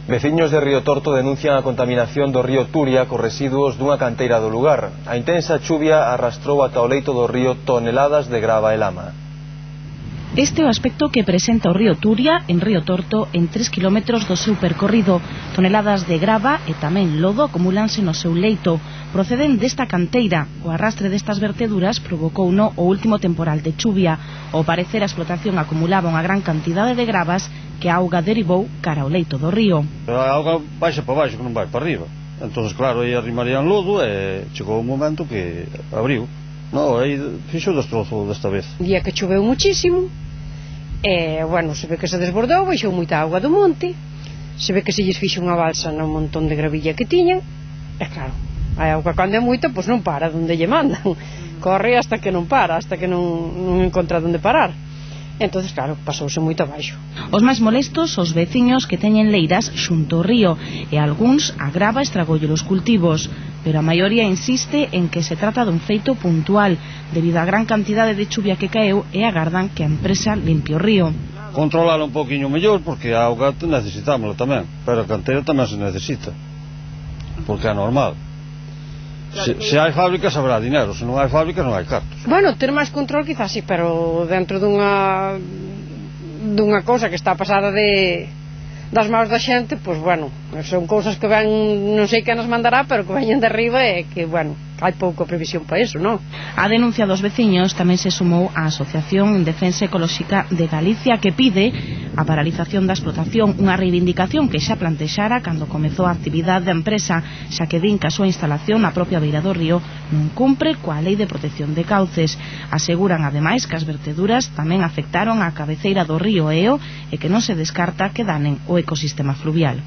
Veciños de Río Torto denuncian a contaminación do río Turia cos residuos dunha canteira do lugar. A intensa chuvia arrastrou ata o leito do río toneladas de grava e lama. Este é o aspecto que presenta o río Turia en Río Torto en 3 km do seu percorrido. Toneladas de grava e tamén lodo acumúlanse no seu leito. Proceden desta canteira. O arrastre destas verteduras provocouno o último temporal de chuvia. Ao parecer a explotación acumulaba unha gran cantidade de gravas que a auga derivou cara ao leito do río. A auga baixa para baixo, que non vai para arriba. Entón, claro, aí arrimarían lodo e chegou un momento que abriu. No, aí fixo o destrozo desta vez. Un día que choveu muchísimo, bueno, se ve que se desbordou, baixou moita auga do monte, se ve que se lles fixo unha balsa no montón de gravilla que tiñan, e claro, a auga cando é moita, pois non para donde lle mandan, corre hasta que non para, hasta que non encontra donde parar. Entonces, claro, pasouse moito abaixo. Os máis molestos os veciños que teñen leiras xunto ao río, e algúns a grava estragoulle os cultivos, pero a maioría insiste en que se trata dun feito puntual debido á gran cantidade de chuvia que caeu, e agardan que a empresa limpie o río. Controlar un poquinho mellor, porque a auga necesitámola tamén, pero a canteira tamén se necesita, porque é normal. Se hai fábricas habrá dinero, se non hai fábricas non hai cartos. Bueno, ter máis control quizás sí, pero dentro dunha cosa que está pasada das mãos da xente, pois bueno, son cousas que ven, non sei que nos mandará, pero que veñen de arriba e que, bueno, hai pouca previsión para iso, non? A denuncia dos veciños tamén se sumou á Asociación en Defensa Ecolóxica de Galicia, que pide a paralización da explotación, unha reivindicación que xa plantexara cando comezou a actividade da empresa, xa que din que a súa instalación na propia beira do río non cumpre coa Lei de Protección de Cauces. Aseguran ademais que as verteduras tamén afectaron a cabeceira do río Eo e que non se descarta que danen o ecosistema fluvial.